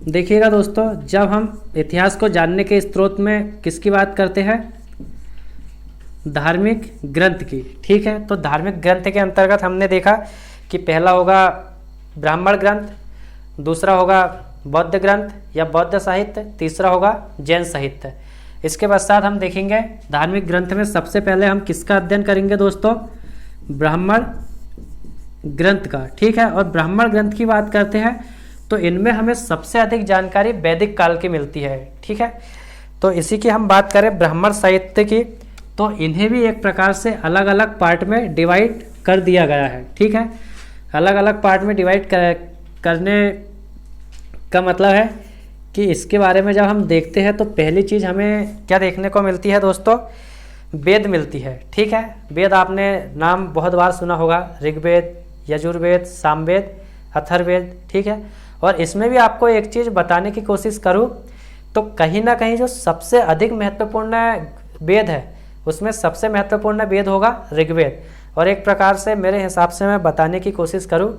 देखिएगा दोस्तों, जब हम इतिहास को जानने के स्रोत में किसकी बात करते हैं, धार्मिक ग्रंथ की। ठीक है, तो धार्मिक ग्रंथ के अंतर्गत हमने देखा कि पहला होगा ब्राह्मण ग्रंथ, दूसरा होगा बौद्ध ग्रंथ या बौद्ध साहित्य, तीसरा होगा जैन साहित्य। इसके पश्चात हम देखेंगे धार्मिक ग्रंथ में सबसे पहले हम किसका अध्ययन करेंगे दोस्तों, ब्राह्मण ग्रंथ का। ठीक है, और ब्राह्मण ग्रंथ की बात करते हैं तो इनमें हमें सबसे अधिक जानकारी वैदिक काल की मिलती है। ठीक है, तो इसी की हम बात करें ब्राह्मण साहित्य की, तो इन्हें भी एक प्रकार से अलग अलग पार्ट में डिवाइड कर दिया गया है। ठीक है, अलग अलग पार्ट में डिवाइड करने का मतलब है कि इसके बारे में जब हम देखते हैं तो पहली चीज़ हमें क्या देखने को मिलती है दोस्तों, वेद मिलती है। ठीक है, वेद आपने नाम बहुत बार सुना होगा, ऋग्वेद, यजुर्वेद, सामवेद, अथर्ववेद। ठीक है, और इसमें भी आपको एक चीज़ बताने की कोशिश करूँ तो कहीं ना कहीं जो सबसे अधिक महत्वपूर्ण वेद है उसमें सबसे महत्वपूर्ण वेद होगा ऋग्वेद। और एक प्रकार से मेरे हिसाब से मैं बताने की कोशिश करूँ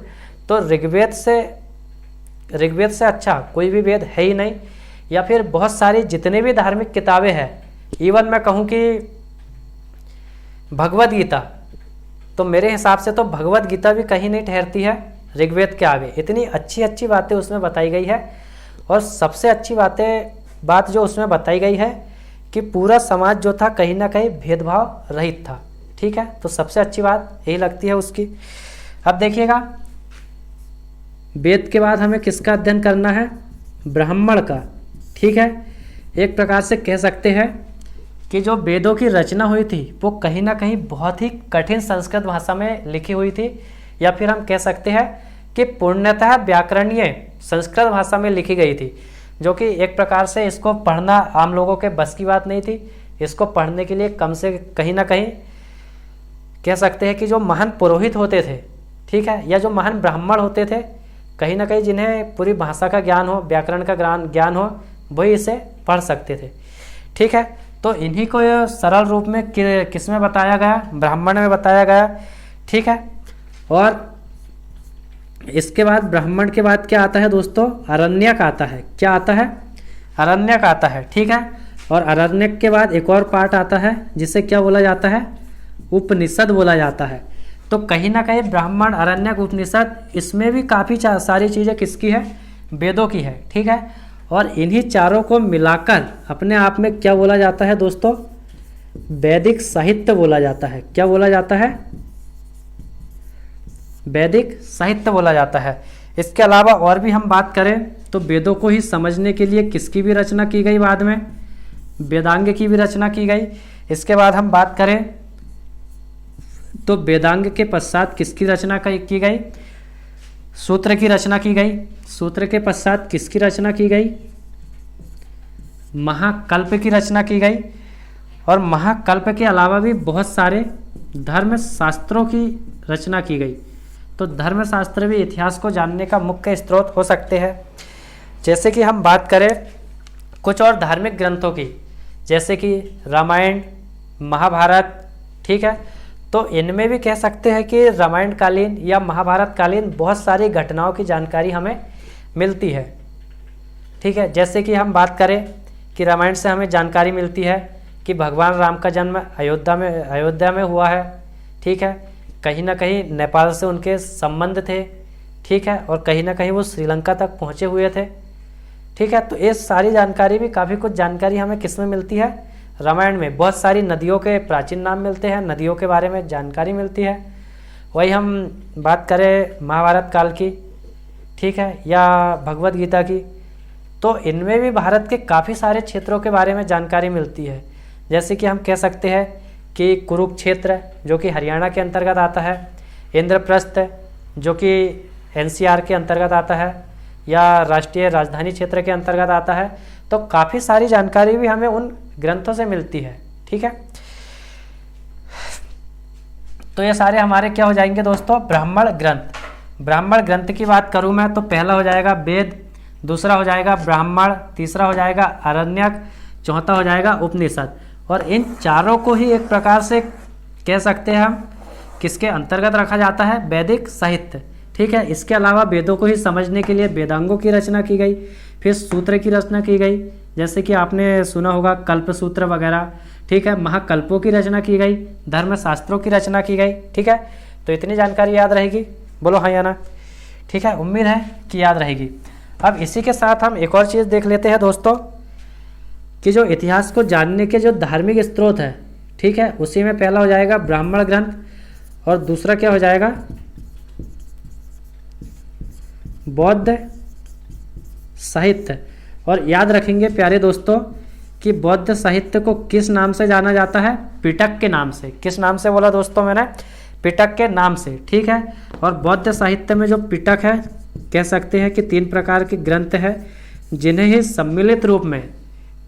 तो ऋग्वेद से अच्छा कोई भी वेद है ही नहीं, या फिर बहुत सारी जितने भी धार्मिक किताबें हैं, इवन मैं कहूँ कि भगवद गीता, तो मेरे हिसाब से तो भगवद गीता भी कहीं नहीं ठहरती है ऋग्वेद के आगे। इतनी अच्छी अच्छी बातें उसमें बताई गई है, और सबसे अच्छी बात जो उसमें बताई गई है कि पूरा समाज जो था कहीं ना कहीं भेदभाव रहित था। ठीक है, तो सबसे अच्छी बात यही लगती है उसकी। अब देखिएगा, वेद के बाद हमें किसका अध्ययन करना है, ब्राह्मण का। ठीक है, एक प्रकार से कह सकते हैं कि जो वेदों की रचना हुई थी वो कहीं ना कहीं बहुत ही कठिन संस्कृत भाषा में लिखी हुई थी, या फिर हम कह सकते हैं कि पूर्णतः व्याकरणीय संस्कृत भाषा में लिखी गई थी, जो कि एक प्रकार से इसको पढ़ना आम लोगों के बस की बात नहीं थी। इसको पढ़ने के लिए कम से कहीं ना कहीं कह सकते हैं कि जो महान पुरोहित होते थे, ठीक है, या जो महान ब्राह्मण होते थे, कहीं ना कहीं जिन्हें पूरी भाषा का ज्ञान हो, व्याकरण का ज्ञान हो, वही इसे पढ़ सकते थे। ठीक है, तो इन्हीं को यह सरल रूप में किस में बताया गया, ब्राह्मण में बताया गया। ठीक है, और इसके बाद ब्राह्मण के बाद क्या आता है दोस्तों, अरण्यक आता है। क्या आता है, अरण्यक आता है। ठीक है, और अरण्यक के बाद एक और पार्ट आता है जिसे क्या बोला जाता है, उपनिषद बोला जाता है। तो कहीं ना कहीं ब्राह्मण, अरण्यक, उपनिषद, इसमें भी काफ़ी सारी चीज़ें किसकी है, वेदों की है। ठीक है, और इन्हीं चारों को मिलाकर अपने आप में क्या बोला जाता है दोस्तों, वैदिक साहित्य बोला जाता है। क्या बोला जाता है, वैदिक साहित्य बोला जाता है। इसके अलावा और भी हम बात करें तो वेदों को ही समझने के लिए किसकी भी रचना की गई, बाद में वेदांग की भी रचना की गई। इसके बाद हम बात करें तो वेदांग के पश्चात किसकी रचना की गई, सूत्र की रचना की गई। सूत्र के पश्चात किसकी रचना की गई, महाकल्प की रचना की गई। और महाकल्प के अलावा भी बहुत सारे धर्म शास्त्रों की रचना की गई। तो धर्मशास्त्र भी इतिहास को जानने का मुख्य स्रोत हो सकते हैं। जैसे कि हम बात करें कुछ और धार्मिक ग्रंथों की, जैसे कि रामायण, महाभारत। ठीक है, तो इनमें भी कह सकते हैं कि रामायण कालीन या महाभारत कालीन बहुत सारी घटनाओं की जानकारी हमें मिलती है। ठीक है, जैसे कि हम बात करें कि रामायण से हमें जानकारी मिलती है कि भगवान राम का जन्म अयोध्या में हुआ है। ठीक है, कहीं ना कहीं नेपाल से उनके संबंध थे। ठीक है, और कहीं ना कहीं वो श्रीलंका तक पहुँचे हुए थे। ठीक है, तो ये सारी जानकारी भी, काफ़ी कुछ जानकारी हमें किस में मिलती है, रामायण में। बहुत सारी नदियों के प्राचीन नाम मिलते हैं, नदियों के बारे में जानकारी मिलती है। वही हम बात करें महाभारत काल की, ठीक है, या भगवद गीता की, तो इनमें भी भारत के काफ़ी सारे क्षेत्रों के बारे में जानकारी मिलती है। जैसे कि हम कह सकते हैं कि कुरुक्षेत्र जो कि हरियाणा के अंतर्गत आता है, इंद्रप्रस्थ जो कि एनसीआर के अंतर्गत आता है, या राष्ट्रीय राजधानी क्षेत्र के अंतर्गत आता है। तो काफ़ी सारी जानकारी भी हमें उन ग्रंथों से मिलती है। ठीक है, तो ये सारे हमारे क्या हो जाएंगे दोस्तों, ब्राह्मण ग्रंथ। ब्राह्मण ग्रंथ की बात करूं मैं तो पहला हो जाएगा वेद, दूसरा हो जाएगा ब्राह्मण, तीसरा हो जाएगा अरण्यक, चौथा हो जाएगा उपनिषद। और इन चारों को ही एक प्रकार से कह सकते हैं हम किसके अंतर्गत रखा जाता है, वैदिक साहित्य। ठीक है, इसके अलावा वेदों को ही समझने के लिए वेदांगों की रचना की गई। फिर सूत्र की रचना की गई, जैसे कि आपने सुना होगा कल्प सूत्र वगैरह, ठीक है। महाकल्पों की रचना की गई, धर्मशास्त्रों की रचना की गई, ठीक है। तो इतनी जानकारी याद रहेगी, बोलो हाँ या ना, ठीक है। उम्मीद है कि याद रहेगी। अब इसी के साथ हम एक और चीज़ देख लेते हैं दोस्तों, कि जो इतिहास को जानने के जो धार्मिक स्रोत है, ठीक है, उसी में पहला हो जाएगा ब्राह्मण ग्रंथ और दूसरा क्या हो जाएगा, बौद्ध साहित्य। और याद रखेंगे प्यारे दोस्तों कि बौद्ध साहित्य को किस नाम से जाना जाता है, पिटक के नाम से। किस नाम से बोला दोस्तों मैंने, पिटक के नाम से, ठीक है। और बौद्ध साहित्य में जो पिटक है, कह सकते हैं कि 3 प्रकार के ग्रंथ हैं, जिन्हें ही सम्मिलित रूप में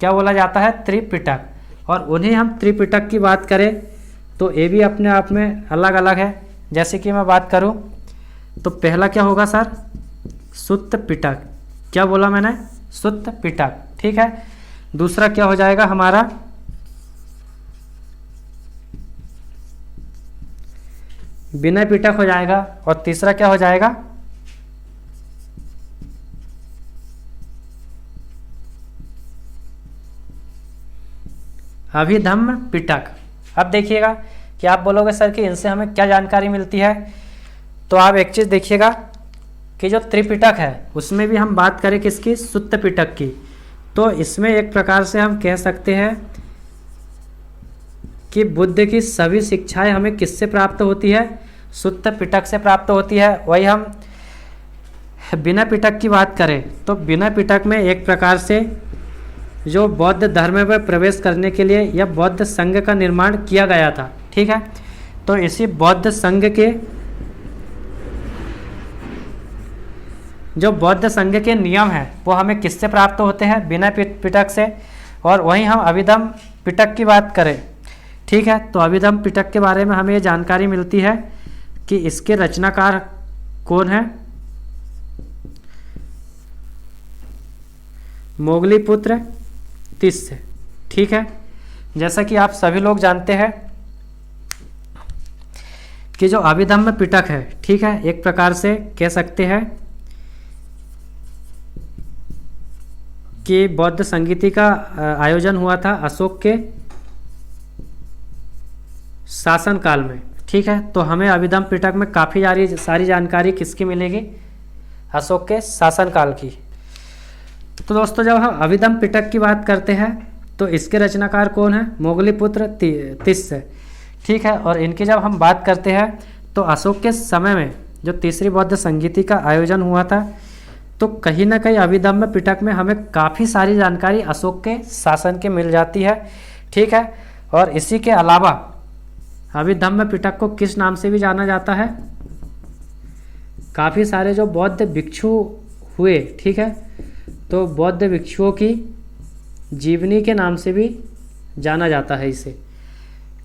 क्या बोला जाता है, त्रिपिटक। और उन्हें हम त्रिपिटक की बात करें तो ये भी अपने आप में अलग अलग है। जैसे कि मैं बात करूं तो पहला क्या होगा सर, सुत्त पिटक। क्या बोला मैंने, सुत्त पिटक, ठीक है। दूसरा क्या हो जाएगा हमारा, विनय पिटक हो जाएगा। और तीसरा क्या हो जाएगा, अभिधम्म पिटक। अब देखिएगा कि आप बोलोगे सर कि इनसे हमें क्या जानकारी मिलती है, तो आप एक चीज़ देखिएगा कि जो त्रिपिटक है उसमें भी हम बात करें किसकी, सुत्त पिटक की, तो इसमें एक प्रकार से हम कह सकते हैं कि बुद्ध की सभी शिक्षाएं हमें किससे प्राप्त होती है, सुत्त पिटक से प्राप्त होती है। वही हम विनय पिटक की बात करें तो विनय पिटक में एक प्रकार से जो बौद्ध धर्म में प्रवेश करने के लिए या बौद्ध संघ का निर्माण किया गया था, ठीक है। तो इसी बौद्ध संघ के जो बौद्ध संघ के नियम हैं वो हमें किससे प्राप्त होते हैं, विनय पिटक से। और वहीं हम अभिधम्म पिटक की बात करें, ठीक है, तो अभिधम्म पिटक के बारे में हमें ये जानकारी मिलती है कि इसके रचनाकार कौन है, मोगलीपुत्र तिस्य, ठीक है। जैसा कि आप सभी लोग जानते हैं कि जो अभिधम्म पिटक है, ठीक है, एक प्रकार से कह सकते हैं कि बौद्ध संगीति का आयोजन हुआ था अशोक के शासनकाल में, ठीक है। तो हमें अभिधम्म पिटक में काफ़ी सारी जानकारी किसकी मिलेगी, अशोक के शासनकाल की। तो दोस्तों जब हम अभिधम्म पिटक की बात करते हैं तो इसके रचनाकार कौन है, मोगलीपुत्र तिस्य, ठीक है। और इनकी जब हम बात करते हैं तो अशोक के समय में जो तीसरी बौद्ध संगीति का आयोजन हुआ था, तो कहीं ना कहीं अभिधम्म पिटक में हमें काफ़ी सारी जानकारी अशोक के शासन के मिल जाती है, ठीक है। और इसी के अलावा अभिधम्म पिटक को किस नाम से भी जाना जाता है, काफ़ी सारे जो बौद्ध भिक्षु हुए, ठीक है, तो बौद्ध भिक्षुओं की जीवनी के नाम से भी जाना जाता है इसे,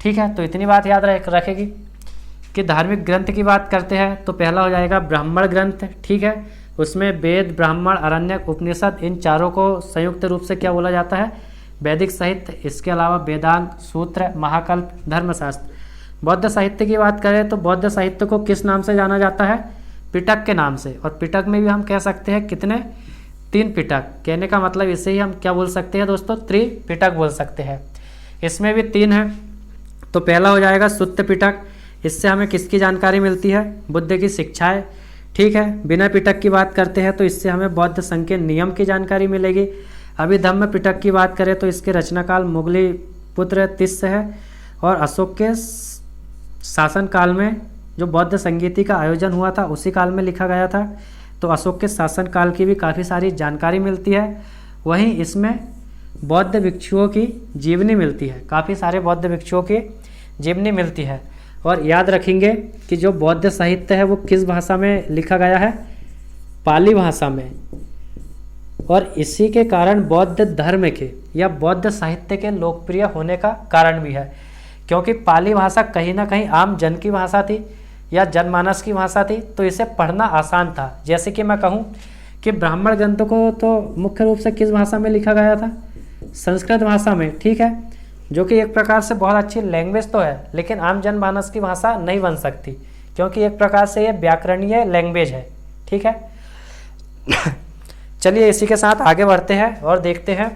ठीक है। तो इतनी बात याद रखेगी कि धार्मिक ग्रंथ की बात करते हैं तो पहला हो जाएगा ब्राह्मण ग्रंथ, ठीक है। उसमें वेद, ब्राह्मण, आरण्यक, उपनिषद, इन चारों को संयुक्त रूप से क्या बोला जाता है, वैदिक साहित्य। इसके अलावा वेदांत, सूत्र, महाकल्प, धर्मशास्त्र। बौद्ध साहित्य की बात करें तो बौद्ध साहित्य को किस नाम से जाना जाता है, पिटक के नाम से। और पिटक में भी हम कह सकते हैं कितने, 3 पिटक। कहने का मतलब इसे ही हम क्या बोल सकते हैं दोस्तों, त्रिपिटक बोल सकते हैं। इसमें भी 3 हैं, तो पहला हो जाएगा सुत्त पिटक। इससे हमें किसकी जानकारी मिलती है, बुद्ध की शिक्षाएं, ठीक है। विनय पिटक की बात करते हैं तो इससे हमें बौद्ध संघ के नियम की जानकारी मिलेगी। अभिधम्म पिटक की बात करें तो इसके रचनाकाल मोगलीपुत्र तिस्य है। और अशोक के शासन काल में जो बौद्ध संगीति का आयोजन हुआ था उसी काल में लिखा गया था, तो अशोक के शासन काल की भी काफ़ी सारी जानकारी मिलती है। वहीं इसमें बौद्ध भिक्षुओं की जीवनी मिलती है, काफ़ी सारे बौद्ध भिक्षुओं की जीवनी मिलती है। और याद रखेंगे कि जो बौद्ध साहित्य है वो किस भाषा में लिखा गया है, पाली भाषा में। और इसी के कारण बौद्ध धर्म के या बौद्ध साहित्य के लोकप्रिय होने का कारण भी है, क्योंकि पाली भाषा कहीं ना कहीं आम जन की भाषा थी या जनमानस की भाषा थी, तो इसे पढ़ना आसान था। जैसे कि मैं कहूँ कि ब्राह्मण ग्रंथ को तो मुख्य रूप से किस भाषा में लिखा गया था, संस्कृत भाषा में, ठीक है, जो कि एक प्रकार से बहुत अच्छी लैंग्वेज तो है, लेकिन आम जनमानस की भाषा नहीं बन सकती, क्योंकि एक प्रकार से ये व्याकरणीय लैंग्वेज है, ठीक है। चलिए इसी के साथ आगे बढ़ते हैं और देखते हैं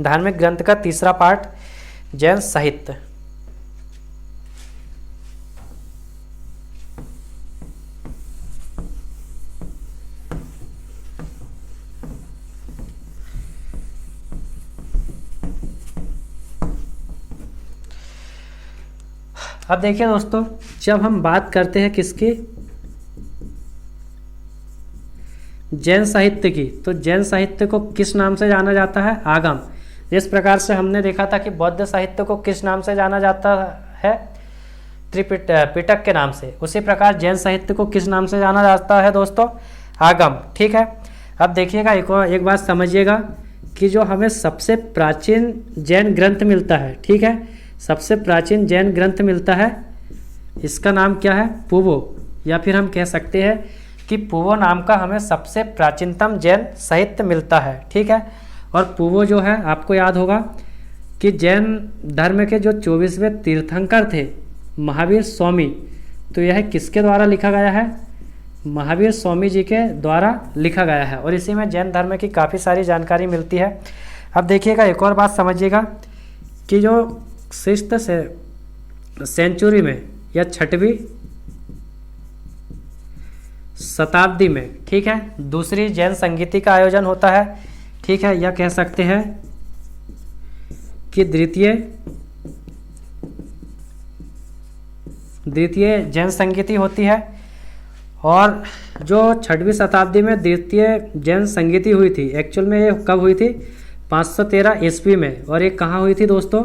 धार्मिक ग्रंथ का तीसरा पार्ट, जैन साहित्य। अब देखिए दोस्तों, जब हम बात करते हैं किसकी, जैन साहित्य की, तो जैन साहित्य को किस नाम से जाना जाता है? आगम। जिस प्रकार से हमने देखा था कि बौद्ध साहित्य को किस नाम से जाना जाता है? पिटक के नाम से। उसी प्रकार जैन साहित्य को किस नाम से जाना जाता है दोस्तों? आगम। ठीक है। अब देखिएगा, एक बात समझिएगा कि जो हमें सबसे प्राचीन जैन ग्रंथ मिलता है, ठीक है, सबसे प्राचीन जैन ग्रंथ मिलता है, इसका नाम क्या है? पुवो, या फिर हम कह सकते हैं कि पुवो नाम का हमें सबसे प्राचीनतम जैन साहित्य मिलता है। ठीक है। और पुवो जो है, आपको याद होगा कि जैन धर्म के जो 24वें तीर्थंकर थे महावीर स्वामी, तो यह किसके द्वारा लिखा गया है? महावीर स्वामी जी के द्वारा लिखा गया है। और इसी में जैन धर्म की काफ़ी सारी जानकारी मिलती है। अब देखिएगा, एक और बात समझिएगा कि जो 6th सेंचुरी में या 6वीं शताब्दी में, ठीक है, दूसरी जैन संगीति का आयोजन होता है। ठीक है, या कह सकते हैं कि द्वितीय जैन संगीति होती है। और जो 6वीं शताब्दी में द्वितीय जैन संगीति हुई थी, एक्चुअल में ये कब हुई थी? 513 ईस्वी में। और ये कहाँ हुई थी दोस्तों?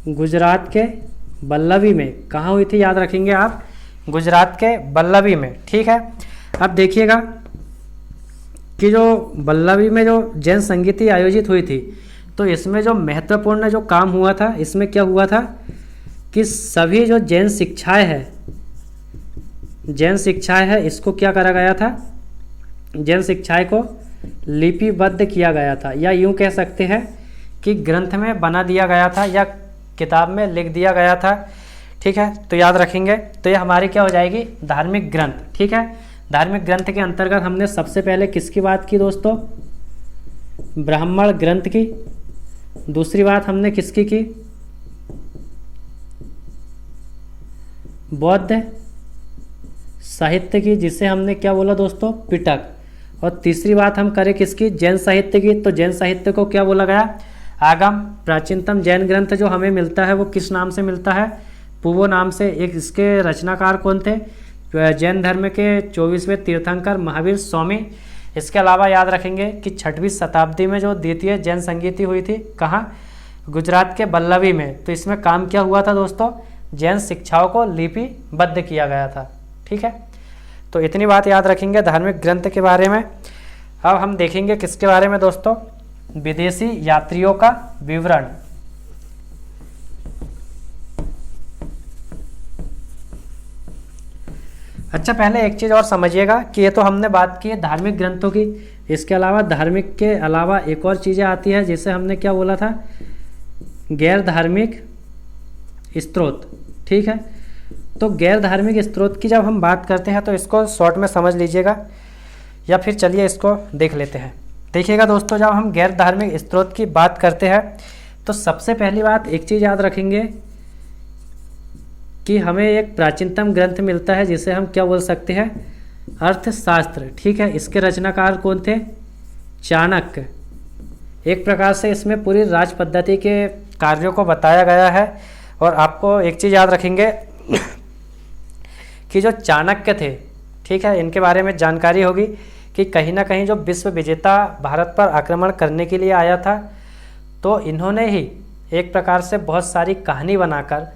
गुजरात के बल्लभी में। कहाँ हुई थी? याद रखेंगे आप, गुजरात के बल्लभी में। ठीक है। अब देखिएगा कि जो बल्लभी में जो जैन संगीति आयोजित हुई थी, तो इसमें जो महत्वपूर्ण जो काम हुआ था, इसमें क्या हुआ था कि सभी जो जैन शिक्षाएं है, इसको क्या करा गया था? जैन शिक्षाएं को लिपिबद्ध किया गया था, या यूं कह सकते हैं कि ग्रंथ में बना दिया गया था या किताब में लिख दिया गया था। ठीक है, तो याद रखेंगे। तो ये हमारी क्या हो जाएगी? धार्मिक ग्रंथ। ठीक है। धार्मिक ग्रंथ के अंतर्गत हमने सबसे पहले किसकी बात की दोस्तों? ब्राह्मण ग्रंथ की। दूसरी बात हमने किसकी की? बौद्ध साहित्य की, जिसे हमने क्या बोला दोस्तों? पिटक। और तीसरी बात हम करें किसकी? जैन साहित्य की। तो जैन साहित्य को क्या बोला गया? आगम। प्राचीनतम जैन ग्रंथ जो हमें मिलता है वो किस नाम से मिलता है? पुवो नाम से। एक इसके रचनाकार कौन थे? जैन धर्म के 24वें तीर्थंकर महावीर स्वामी। इसके अलावा याद रखेंगे कि 6वीं शताब्दी में जो द्वितीय जैन संगीति हुई थी, कहाँ? गुजरात के बल्लभी में। तो इसमें काम क्या हुआ था दोस्तों? जैन शिक्षाओं को लिपिबद्ध किया गया था। ठीक है, तो इतनी बात याद रखेंगे धार्मिक ग्रंथ के बारे में। अब हम देखेंगे किसके बारे में दोस्तों? विदेशी यात्रियों का विवरण। अच्छा, पहले एक चीज़ और समझिएगा कि ये तो हमने बात की है धार्मिक ग्रंथों की। इसके अलावा धार्मिक के अलावा एक और चीज़ें आती है, जैसे हमने क्या बोला था? गैर धार्मिक स्रोत। ठीक है, तो गैर धार्मिक स्रोत की जब हम बात करते हैं तो इसको शॉर्ट में समझ लीजिएगा, या फिर चलिए इसको देख लेते हैं। देखिएगा दोस्तों, जब हम गैर धार्मिक स्रोत की बात करते हैं तो सबसे पहली बात एक चीज़ याद रखेंगे कि हमें एक प्राचीनतम ग्रंथ मिलता है जिसे हम क्या बोल सकते हैं? अर्थशास्त्र। ठीक है, इसके रचनाकार कौन थे? चाणक्य। एक प्रकार से इसमें पूरी राज पद्धति के कार्यों को बताया गया है। और आपको एक चीज़ याद रखेंगे कि जो चाणक्य थे, ठीक है, इनके बारे में जानकारी होगी कि कहीं ना कहीं जो विश्व विजेता भारत पर आक्रमण करने के लिए आया था, तो इन्होंने ही एक प्रकार से बहुत सारी कहानी बनाकर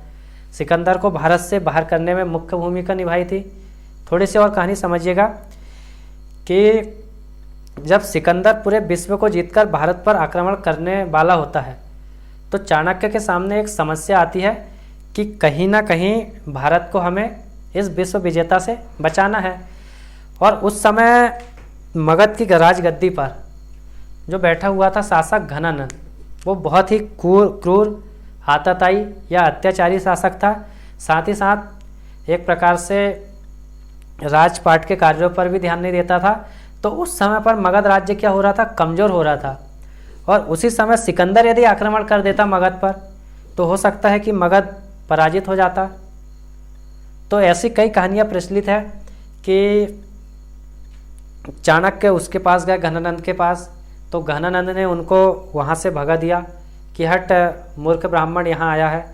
सिकंदर को भारत से बाहर करने में मुख्य भूमिका निभाई थी। थोड़ी सी और कहानी समझिएगा कि जब सिकंदर पूरे विश्व को जीतकर भारत पर आक्रमण करने वाला होता है, तो चाणक्य के सामने एक समस्या आती है कि कहीं ना कहीं भारत को हमें इस विश्व विजेता से बचाना है। और उस समय मगध की राजगद्दी पर जो बैठा हुआ था शासक घनानंद, वो बहुत ही क्रूर, आतताई या अत्याचारी शासक था। साथ ही साथ एक प्रकार से राजपाट के कार्यों पर भी ध्यान नहीं देता था। तो उस समय पर मगध राज्य क्या हो रहा था, कमज़ोर हो रहा था। और उसी समय सिकंदर यदि आक्रमण कर देता मगध पर, तो हो सकता है कि मगध पराजित हो जाता। तो ऐसी कई कहानियाँ प्रचलित है कि चाणक्य उसके पास गए, घनानंद के पास, तो घनानंद ने उनको वहाँ से भगा दिया कि हट, मूर्ख ब्राह्मण यहाँ आया है।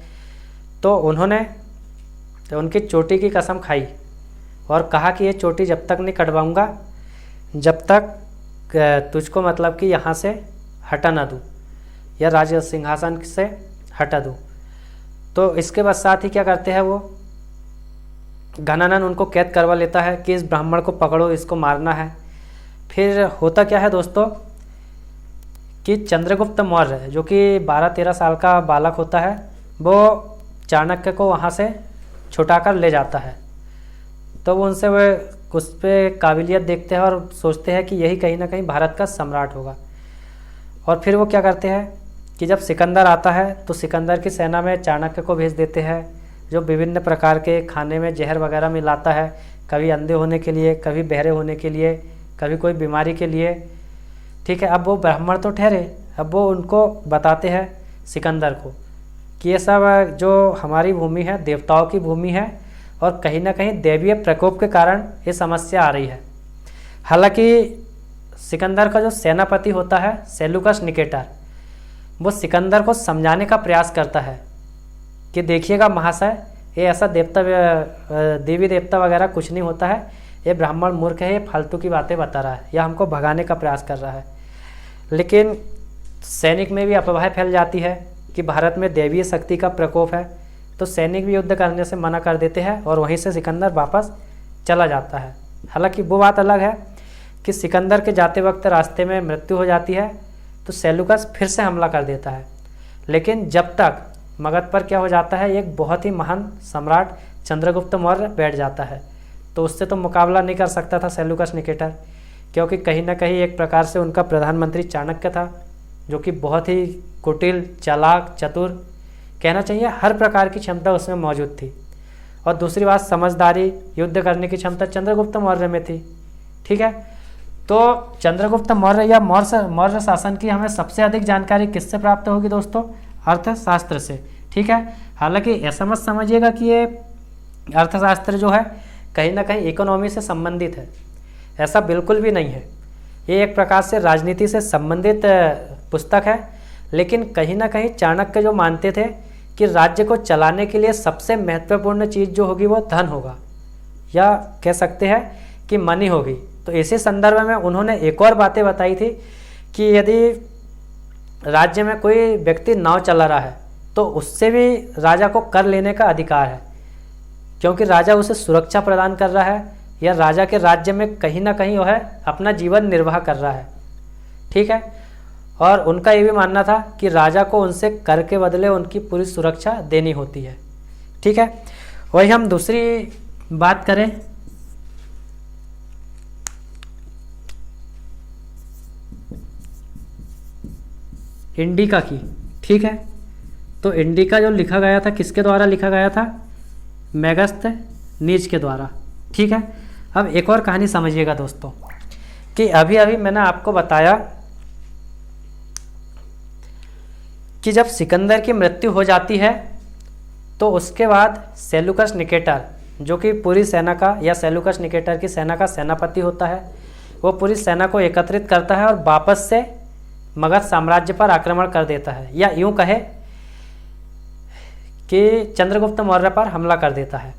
तो उन्होंने उनकी चोटी की कसम खाई और कहा कि ये चोटी जब तक नहीं कटवाऊंगा जब तक तुझको मतलब कि यहाँ से हटा ना दूँ या राज सिंहासन से हटा दूँ। तो इसके पश्चात ही क्या करते हैं वो, घनानंद उनको कैद करवा लेता है कि इस ब्राह्मण को पकड़ो, इसको मारना है। फिर होता क्या है दोस्तों कि चंद्रगुप्त मौर्य जो कि 12-13 साल का बालक होता है, वो चाणक्य को वहाँ से छुटाकर ले जाता है। तो वो उनसे वो उस पर काबिलियत देखते हैं और सोचते हैं कि यही कहीं ना कहीं भारत का सम्राट होगा। और फिर वो क्या करते हैं कि जब सिकंदर आता है तो सिकंदर की सेना में चाणक्य को भेज देते हैं, जो विभिन्न प्रकार के खाने में जहर वगैरह मिलाता है, कभी अंधे होने के लिए, कभी बहरे होने के लिए, कभी कोई बीमारी के लिए। ठीक है, अब वो ब्राह्मण तो ठहरे, अब वो उनको बताते हैं सिकंदर को कि ये सब जो हमारी भूमि है देवताओं की भूमि है और कहीं ना कहीं दैवीय प्रकोप के कारण ये समस्या आ रही है। हालांकि सिकंदर का जो सेनापति होता है सेल्यूकस निकेटर, वो सिकंदर को समझाने का प्रयास करता है कि देखिएगा महाशय, ये ऐसा देवता देवी देवता वगैरह कुछ नहीं होता है, ये ब्राह्मण मूर्ख है, ये फालतू की बातें बता रहा है या हमको भगाने का प्रयास कर रहा है। लेकिन सैनिक में भी अफवाह फैल जाती है कि भारत में दैवीय शक्ति का प्रकोप है, तो सैनिक भी युद्ध करने से मना कर देते हैं और वहीं से सिकंदर वापस चला जाता है। हालांकि वो बात अलग है कि सिकंदर के जाते वक्त रास्ते में मृत्यु हो जाती है तो सेल्यूकस फिर से हमला कर देता है। लेकिन जब तक मगध पर क्या हो जाता है, एक बहुत ही महान सम्राट चंद्रगुप्त मौर्य बैठ जाता है, तो उससे तो मुकाबला नहीं कर सकता था सेल्यूकस निकेटर, क्योंकि कहीं ना कहीं एक प्रकार से उनका प्रधानमंत्री चाणक्य था, जो कि बहुत ही कुटिल, चालाक, चतुर, कहना चाहिए हर प्रकार की क्षमता उसमें मौजूद थी। और दूसरी बात, समझदारी, युद्ध करने की क्षमता चंद्रगुप्त मौर्य में थी। ठीक है, तो चंद्रगुप्त मौर्य या मौर्य शासन की हमें सबसे अधिक जानकारी किससे प्राप्त होगी दोस्तों? अर्थशास्त्र से। ठीक है, हालांकि ऐसा मत समझिएगा कि ये अर्थशास्त्र जो है कहीं ना कहीं इकोनॉमी से संबंधित है, ऐसा बिल्कुल भी नहीं है। ये एक प्रकार से राजनीति से संबंधित पुस्तक है, लेकिन कहीं ना कहीं चाणक्य जो मानते थे कि राज्य को चलाने के लिए सबसे महत्वपूर्ण चीज़ जो होगी वो धन होगा, या कह सकते हैं कि मनी होगी। तो इसी संदर्भ में उन्होंने एक और बातें बताई थी कि यदि राज्य में कोई व्यक्ति नाव चला रहा है तो उससे भी राजा को कर लेने का अधिकार है, क्योंकि राजा उसे सुरक्षा प्रदान कर रहा है या राजा के राज्य में कहीं ना कहीं वह अपना जीवन निर्वाह कर रहा है। ठीक है, और उनका ये भी मानना था कि राजा को उनसे कर के बदले उनकी पूरी सुरक्षा देनी होती है। ठीक है, वही हम दूसरी बात करें इंडिका की। ठीक है, तो इंडिका जो लिखा गया था किसके द्वारा लिखा गया था? मेगस्थनीज के द्वारा। ठीक है, अब एक और कहानी समझिएगा दोस्तों कि अभी अभी मैंने आपको बताया कि जब सिकंदर की मृत्यु हो जाती है तो उसके बाद सेल्यूकस निकेटर, जो कि पूरी सेना का या सेल्यूकस निकेटर की सेना का सेनापति होता है, वो पूरी सेना को एकत्रित करता है और वापस से मगध साम्राज्य पर आक्रमण कर देता है, या यूं कहे कि चंद्रगुप्त मौर्य पर हमला कर देता है।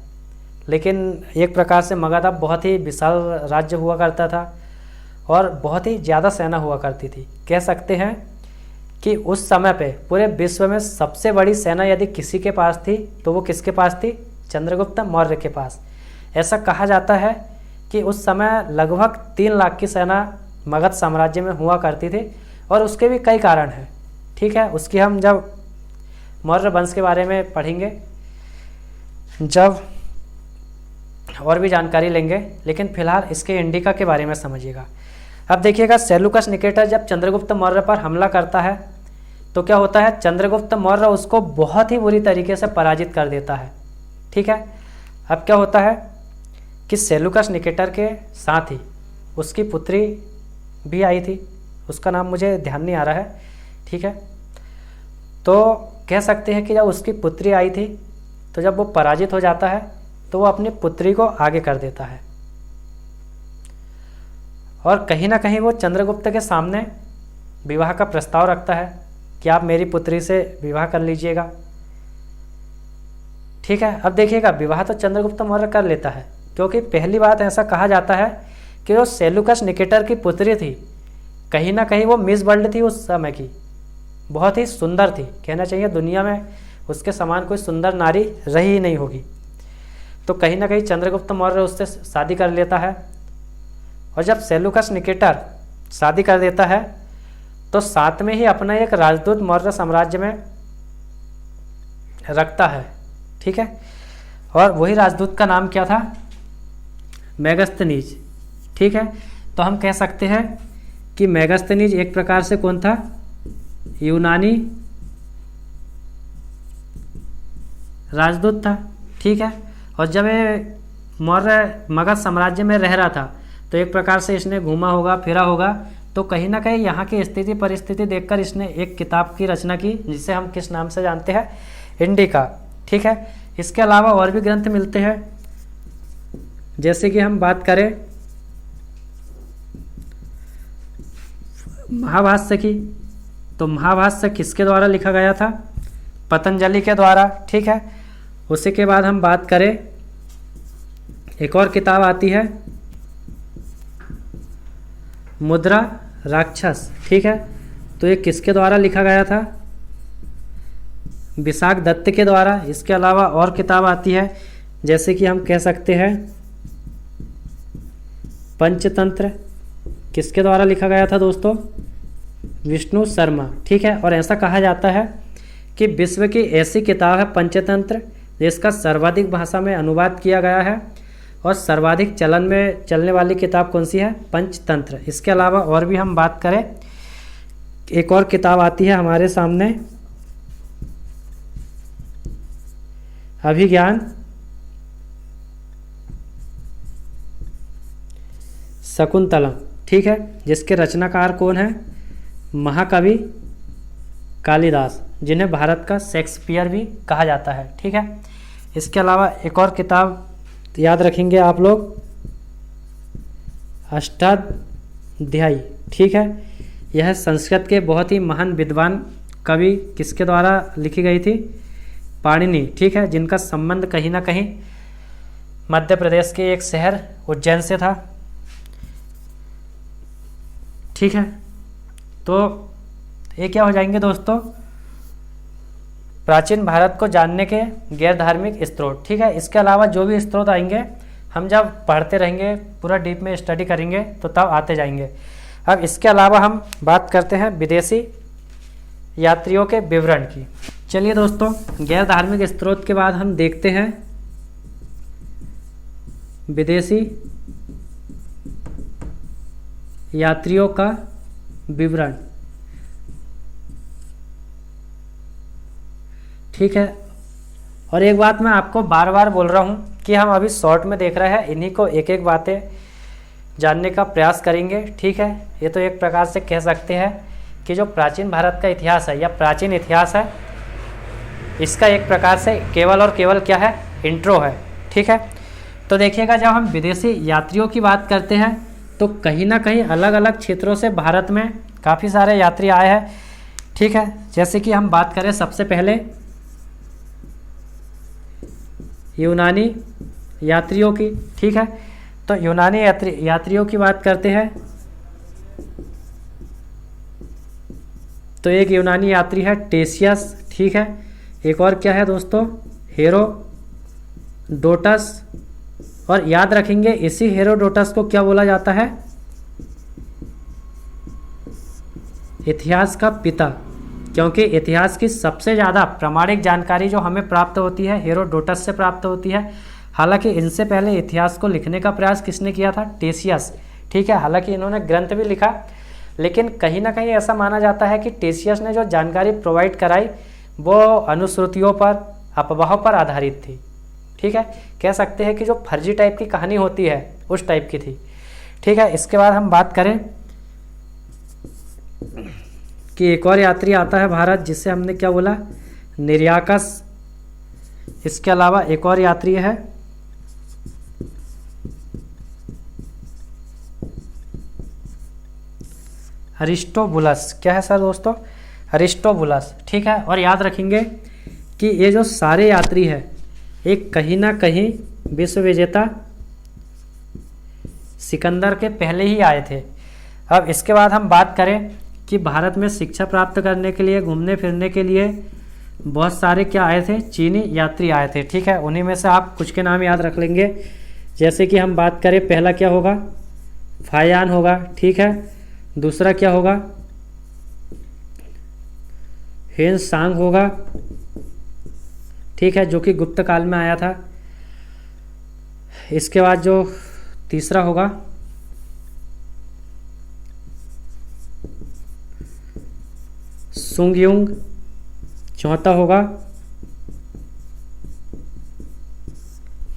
लेकिन एक प्रकार से मगध अब बहुत ही विशाल राज्य हुआ करता था और बहुत ही ज़्यादा सेना हुआ करती थी। कह सकते हैं कि उस समय पे पूरे विश्व में सबसे बड़ी सेना यदि किसी के पास थी तो वो किसके पास थी? चंद्रगुप्त मौर्य के पास। ऐसा कहा जाता है कि उस समय लगभग 3 लाख की सेना मगध साम्राज्य में हुआ करती थी, और उसके भी कई कारण हैं। ठीक है, उसकी हम जब मौर्य वंश के बारे में पढ़ेंगे जब और भी जानकारी लेंगे, लेकिन फिलहाल इसके इंडिका के बारे में समझिएगा। अब देखिएगा, सेल्यूकस निकेटर जब चंद्रगुप्त मौर्य पर हमला करता है तो क्या होता है? चंद्रगुप्त मौर्य उसको बहुत ही बुरी तरीके से पराजित कर देता है। ठीक है, अब क्या होता है कि सेलुकस निकेटर के साथ ही उसकी पुत्री भी आई थी, उसका नाम मुझे ध्यान नहीं आ रहा है, ठीक है। तो कह सकते हैं कि जब उसकी पुत्री आई थी तो जब वो पराजित हो जाता है तो वो अपनी पुत्री को आगे कर देता है और कहीं ना कहीं वो चंद्रगुप्त के सामने विवाह का प्रस्ताव रखता है कि आप मेरी पुत्री से विवाह कर लीजिएगा, ठीक है। अब देखिएगा, विवाह तो चंद्रगुप्त मौर्य कर लेता है, क्योंकि पहली बात ऐसा कहा जाता है कि वो सेलुकस निकेटर की पुत्री थी, कहीं ना कहीं वो मिस वर्ल्ड थी उस समय की, बहुत ही सुंदर थी, कहना चाहिए दुनिया में उसके समान कोई सुंदर नारी रही ही नहीं होगी। तो कहीं ना कहीं चंद्रगुप्त मौर्य उससे शादी कर लेता है और जब सेलुकस निकेटर शादी कर देता है तो साथ में ही अपना एक राजदूत मौर्य साम्राज्य में रखता है, ठीक है। और वही राजदूत का नाम क्या था? मेगस्थनीज, ठीक है। तो हम कह सकते हैं कि मेगस्थनीज एक प्रकार से कौन था? यूनानी राजदूत था, ठीक है। और जब ये मौर्य मगध साम्राज्य में रह रहा था तो एक प्रकार से इसने घूमा होगा, फिरा होगा, तो कहीं ना कहीं यहाँ की स्थिति परिस्थिति देखकर इसने एक किताब की रचना की जिसे हम किस नाम से जानते हैं? इंडिका, ठीक है। इसके अलावा और भी ग्रंथ मिलते हैं, जैसे कि हम बात करें महाभाष्य की, तो महाभाष्य किसके द्वारा लिखा गया था? पतंजलि के द्वारा, ठीक है। उसी के बाद हम बात करें, एक और किताब आती है मुद्रा राक्षस, ठीक है। तो ये किसके द्वारा लिखा गया था? विशाख दत्त के द्वारा। इसके अलावा और किताब आती है, जैसे कि हम कह सकते हैं पंचतंत्र, किसके द्वारा लिखा गया था दोस्तों? विष्णु शर्मा, ठीक है। और ऐसा कहा जाता है कि विश्व की ऐसी किताब है पंचतंत्र जिसका सर्वाधिक भाषा में अनुवाद किया गया है और सर्वाधिक चलन में चलने वाली किताब कौन सी है? पंचतंत्र। इसके अलावा और भी हम बात करें, एक और किताब आती है हमारे सामने, अभिज्ञान शकुंतलम, ठीक है, जिसके रचनाकार कौन है? महाकवि कालिदास, जिन्हें भारत का शेक्सपियर भी कहा जाता है, ठीक है। इसके अलावा एक और किताब याद रखेंगे आप लोग, अष्टाध्यायी, ठीक है। यह संस्कृत के बहुत ही महान विद्वान कवि किसके द्वारा लिखी गई थी? पाणिनि, ठीक है, जिनका संबंध कहीं ना कहीं मध्य प्रदेश के एक शहर उज्जैन से था, ठीक है। तो ये क्या हो जाएंगे दोस्तों? प्राचीन भारत को जानने के गैर धार्मिक स्रोत, ठीक है। इसके अलावा जो भी स्रोत आएंगे हम जब पढ़ते रहेंगे, पूरा डीप में स्टडी करेंगे तो तब आते जाएंगे। अब इसके अलावा हम बात करते हैं विदेशी यात्रियों के विवरण की। चलिए दोस्तों, गैर धार्मिक स्रोत के बाद हम देखते हैं विदेशी यात्रियों का विवरण, ठीक है। और एक बात मैं आपको बार बार बोल रहा हूँ कि हम अभी शॉर्ट में देख रहे हैं, इन्हीं को एक एक बातें जानने का प्रयास करेंगे, ठीक है। ये तो एक प्रकार से कह सकते हैं कि जो प्राचीन भारत का इतिहास है या प्राचीन इतिहास है, इसका एक प्रकार से केवल और केवल क्या है? इंट्रो है, ठीक है। तो देखिएगा, जब हम विदेशी यात्रियों की बात करते हैं तो कहीं ना कहीं अलग अलग क्षेत्रों से भारत में काफ़ी सारे यात्री आए हैं, ठीक है। जैसे कि हम बात करें सबसे पहले यूनानी यात्रियों की, ठीक है। तो यूनानी यात्रियों की बात करते हैं तो एक यूनानी यात्री है टेसियस, ठीक है। एक और क्या है दोस्तों? हेरोडोटस। और याद रखेंगे इसी हेरोडोटस को क्या बोला जाता है? इतिहास का पिता, क्योंकि इतिहास की सबसे ज़्यादा प्रामाणिक जानकारी जो हमें प्राप्त होती है हेरोडोटस से प्राप्त होती है। हालांकि इनसे पहले इतिहास को लिखने का प्रयास किसने किया था? टेसियस, ठीक है। हालांकि इन्होंने ग्रंथ भी लिखा, लेकिन कहीं ना कहीं ऐसा माना जाता है कि टेसियस ने जो जानकारी प्रोवाइड कराई वो अनुश्रुतियों पर, अफवाहों पर आधारित थी, ठीक है, कह सकते हैं कि जो फर्जी टाइप की कहानी होती है उस टाइप की थी। ठीक है, इसके बाद हम बात करें कि एक और यात्री आता है भारत, जिससे हमने क्या बोला, निरियाकस। इसके अलावा एक और यात्री है अरिस्टोबुलस। क्या है सर दोस्तों, अरिस्टोबुलस। ठीक है, और याद रखेंगे कि ये जो सारे यात्री है एक कहीं ना कहीं विश्व विजेता सिकंदर के पहले ही आए थे। अब इसके बाद हम बात करें कि भारत में शिक्षा प्राप्त करने के लिए, घूमने फिरने के लिए बहुत सारे क्या आए थे, चीनी यात्री आए थे। ठीक है, उन्हीं में से आप कुछ के नाम याद रख लेंगे। जैसे कि हम बात करें, पहला क्या होगा, फायान होगा। ठीक है, दूसरा क्या होगा, हेन सांग होगा। ठीक है, जो कि गुप्त काल में आया था। इसके बाद जो तीसरा होगा सुंगयुंग। चौथा होगा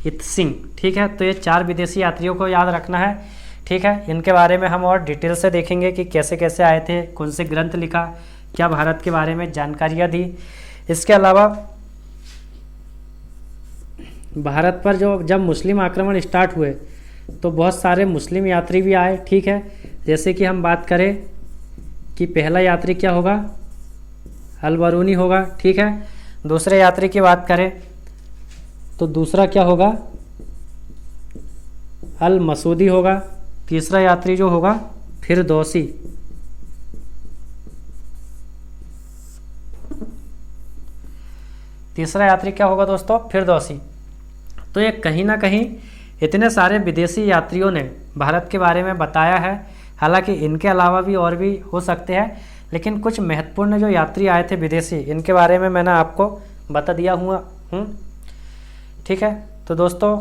इत्सिंग। ठीक है, तो ये 4 विदेशी यात्रियों को याद रखना है। ठीक है, इनके बारे में हम और डिटेल से देखेंगे कि कैसे कैसे आए थे, कौन से ग्रंथ लिखा, क्या भारत के बारे में जानकारियाँ दी। इसके अलावा भारत पर जो जब मुस्लिम आक्रमण स्टार्ट हुए तो बहुत सारे मुस्लिम यात्री भी आए। ठीक है, जैसे कि हम बात करें कि पहला यात्री क्या होगा, अल-बरूनी होगा। ठीक है, दूसरे यात्री की बात करें तो दूसरा क्या होगा, अल-मसूदी होगा। तीसरा यात्री जो होगा फिरदौसी। तीसरा यात्री क्या होगा दोस्तों, फिरदौसी। तो ये कहीं ना कहीं इतने सारे विदेशी यात्रियों ने भारत के बारे में बताया है। हालांकि इनके अलावा भी और भी हो सकते हैं, लेकिन कुछ महत्वपूर्ण जो यात्री आए थे विदेशी, इनके बारे में मैंने आपको बता दिया हुआ हूँ। ठीक है, तो दोस्तों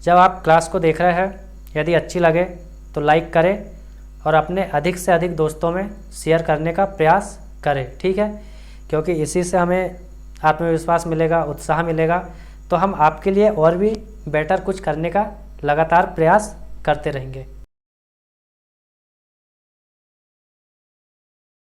जब आप क्लास को देख रहे हैं, यदि अच्छी लगे तो लाइक करें और अपने अधिक से अधिक दोस्तों में शेयर करने का प्रयास करें। ठीक है, क्योंकि इसी से हमें आत्मविश्वास मिलेगा, उत्साह मिलेगा, तो हम आपके लिए और भी बेटर कुछ करने का लगातार प्रयास करते रहेंगे।